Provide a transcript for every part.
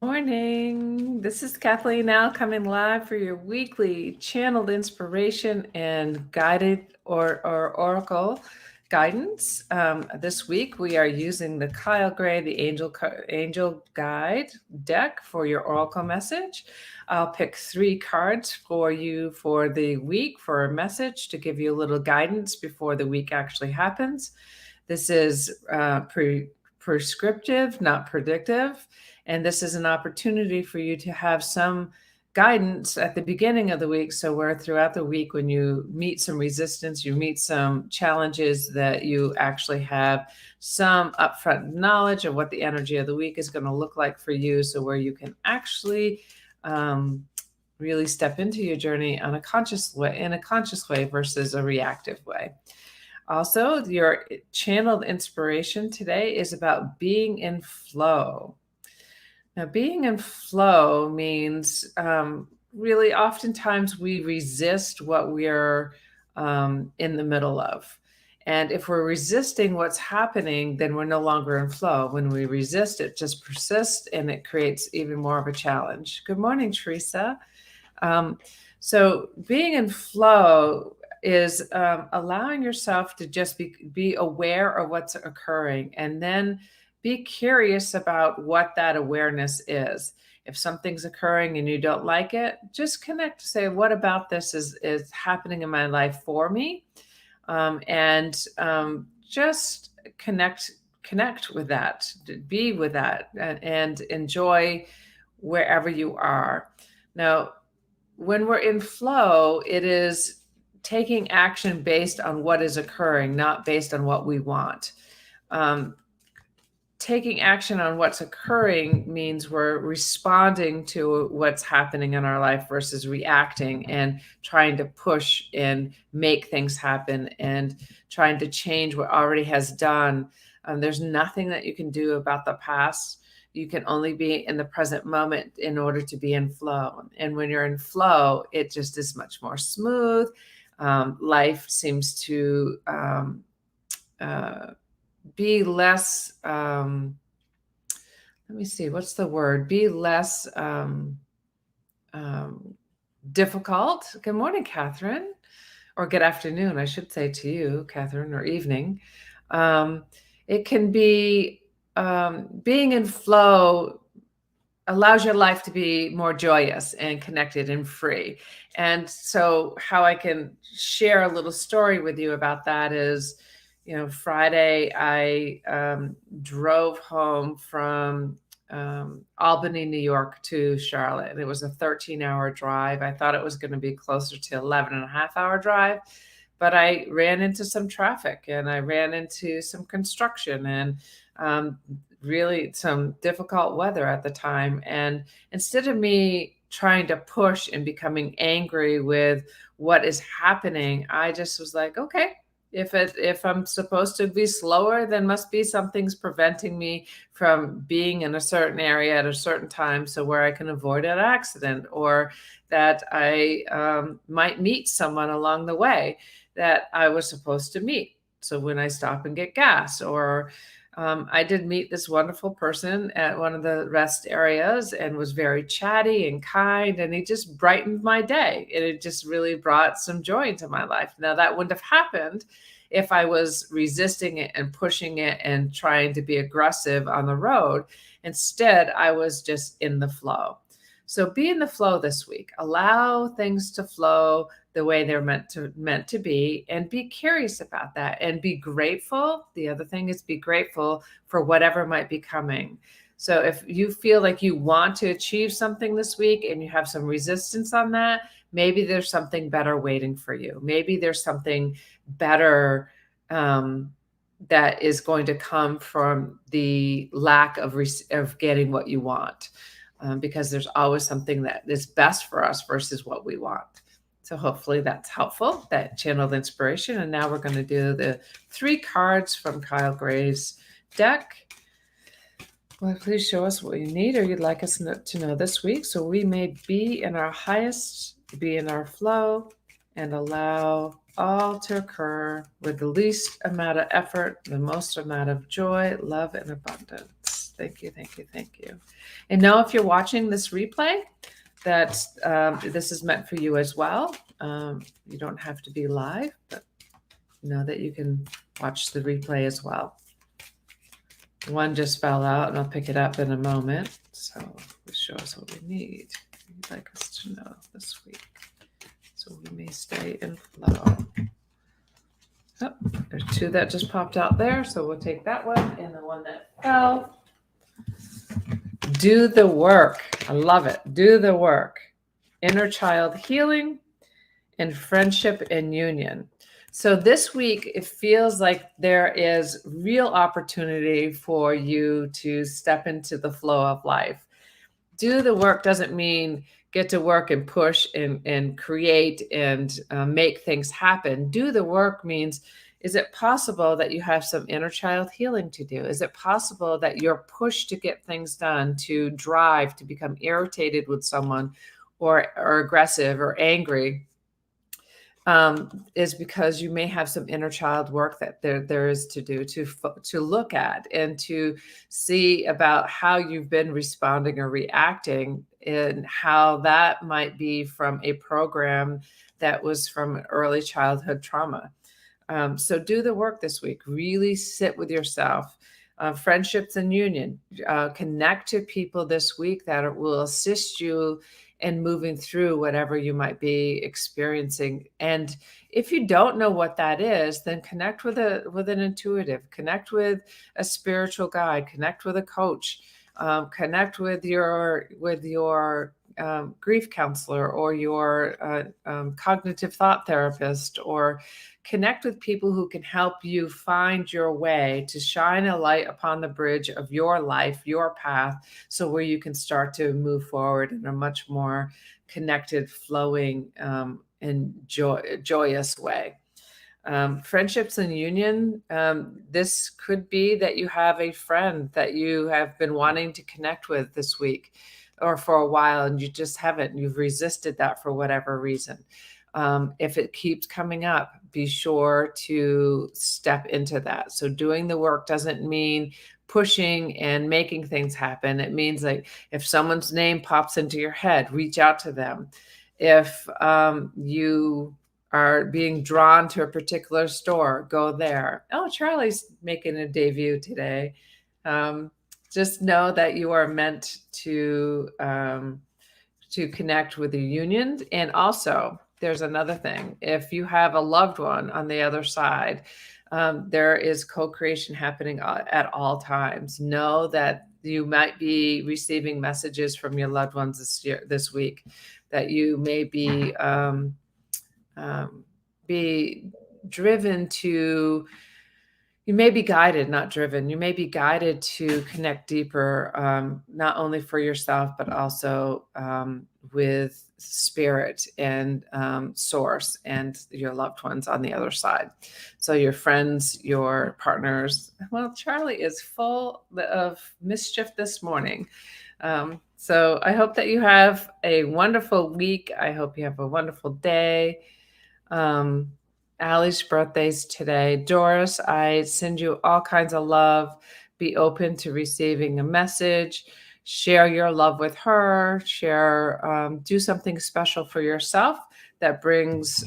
Morning. This is Kathleen now coming live for your weekly channeled inspiration and guided or oracle guidance. This week we are using the Kyle Gray, the Angel Guide deck for your oracle message. I'll pick 3 cards for you for the week for a message to give you a little guidance before the week actually happens. This is prescriptive, not predictive. And this is an opportunity for you to have some guidance at the beginning of the week. So, where throughout the week, when you meet some resistance, you meet some challenges, that you actually have some upfront knowledge of what the energy of the week is going to look like for you. So, where you can actually really step into your journey on a conscious way, in a conscious way versus a reactive way. Also, your channeled inspiration today is about being in flow. Now, being in flow means really oftentimes we resist what we're in the middle of. And if we're resisting what's happening, then we're no longer in flow. When we resist, it just persists and it creates even more of a challenge. Good morning, Teresa. So, being in flow is allowing yourself to just be aware of what's occurring, and then be curious about what that awareness is. If something's occurring and you don't like it, just connect to say, what about this is happening in my life for me? And just connect with that, be with that, and enjoy wherever you are. Now, when we're in flow, it is taking action based on what is occurring, not based on what we want. Taking action on what's occurring means we're responding to what's happening in our life versus reacting and trying to push and make things happen and trying to change what already has done. There's nothing that you can do about the past. You can only be in the present moment in order to be in flow. And when you're in flow, it just is much more smooth. Life seems to be less, let me see, what's the word? Be less difficult. Good morning, Catherine. Or good afternoon, I should say to you, Catherine, or evening. It can be being in flow allows your life to be more joyous and connected and free. And so, how I can share a little story with you about that is, Friday I drove home from Albany, New York to Charlotte. And it was a 13-hour drive. I thought it was going to be closer to 11.5-hour drive, but I ran into some traffic and I ran into some construction and really some difficult weather at the time. And instead of me trying to push and becoming angry with what is happening, I just was like, okay, if I'm supposed to be slower, then must be something's preventing me from being in a certain area at a certain time, so where I can avoid an accident, or that I might meet someone along the way that I was supposed to meet. So when I stop and get gas, or I did meet this wonderful person at one of the rest areas and was very chatty and kind, and he just brightened my day. And it just really brought some joy into my life. Now, that wouldn't have happened if I was resisting it and pushing it and trying to be aggressive on the road. Instead, I was just in the flow. So be in the flow this week. Allow things to flow the way they're meant to be, and be curious about that, and be grateful. The other thing is, be grateful for whatever might be coming. So if you feel like you want to achieve something this week and you have some resistance on that, maybe there's something better waiting for you. Maybe there's something better that is going to come from the lack of getting what you want, because there's always something that is best for us versus what we want. So hopefully that's helpful, that channeled inspiration. And now we're going to do the 3 cards from Kyle Gray's deck. Well, please show us what you need or you'd like us to know this week, so we may be in our highest, be in our flow, and allow all to occur with the least amount of effort, the most amount of joy, love, and abundance. Thank you, thank you, thank you. And now if you're watching this replay, that this is meant for you as well. You don't have to be live, but know that you can watch the replay as well. One just fell out, and I'll pick it up in a moment. So it shows what we need. You'd like us to know this week, so we may stay in flow. Oh, there's two that just popped out there, so we'll take that one and the one that fell. Do the work. I love it. Do the work. Inner child healing and friendship and union. So this week, it feels like there is real opportunity for you to step into the flow of life. Do the work doesn't mean get to work and push and create and make things happen. Do the work means, is it possible that you have some inner child healing to do? Is it possible that you're pushed to get things done, to drive, to become irritated with someone or aggressive or angry? Is because you may have some inner child work that there is to do, to look at and to see about how you've been responding or reacting, and how that might be from a program that was from early childhood trauma. So do the work this week. Really sit with yourself. Friendships and union. Connect to people this week that will assist you in moving through whatever you might be experiencing. And if you don't know what that is, then connect with an intuitive, connect with a spiritual guide, connect with a coach, connect with your grief counselor or your cognitive thought therapist, or connect with people who can help you find your way to shine a light upon the bridge of your life, your path, so where you can start to move forward in a much more connected, flowing, and joyous way. Friendships and union. This could be that you have a friend that you have been wanting to connect with this week or for a while, and you just haven't. You've resisted that for whatever reason. If it keeps coming up, be sure to step into that. So doing the work doesn't mean pushing and making things happen. It means, like, if someone's name pops into your head, reach out to them. If you are being drawn to a particular store, go there. Oh, Charlie's making a debut today. Just know that you are meant to connect with the union. And also, there's another thing. If you have a loved one on the other side, there is co-creation happening at all times. Know that you might be receiving messages from your loved ones this week, that you may be driven to, you may be guided, not driven. You may be guided to connect deeper, not only for yourself, but also with spirit and source and your loved ones on the other side. So your friends, your partners. Well, Charlie is full of mischief this morning. So I hope that you have a wonderful week. I hope you have a wonderful day. Allie's birthday's today. Doris, I send you all kinds of love. Be open to receiving a message. Share your love with her. Do something special for yourself that brings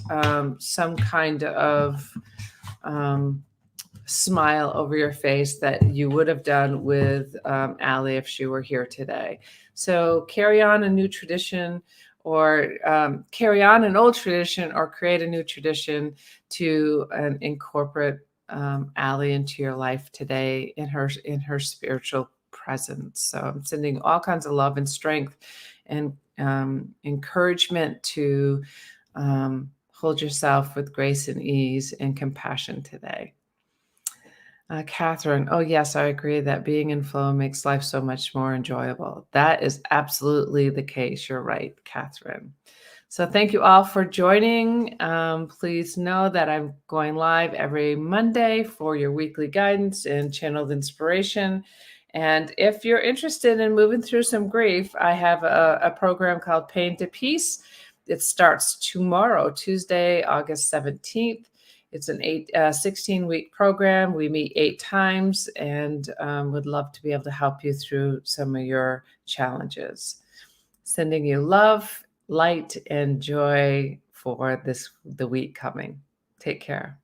some kind of smile over your face that you would have done with Allie if she were here today. So carry on a new tradition, or carry on an old tradition, or create a new tradition to incorporate Allie into your life today in her spiritual presence. So I'm sending all kinds of love and strength and encouragement to hold yourself with grace and ease and compassion today. Catherine, oh yes, I agree that being in flow makes life so much more enjoyable. That is absolutely the case. You're right, Catherine. So thank you all for joining. Please know that I'm going live every Monday for your weekly guidance and channeled inspiration. And if you're interested in moving through some grief, I have a program called Pain to Peace. It starts tomorrow, Tuesday, August 17th. It's an 16-week program. We meet 8 times and would love to be able to help you through some of your challenges. Sending you love, light, and joy for the week coming. Take care.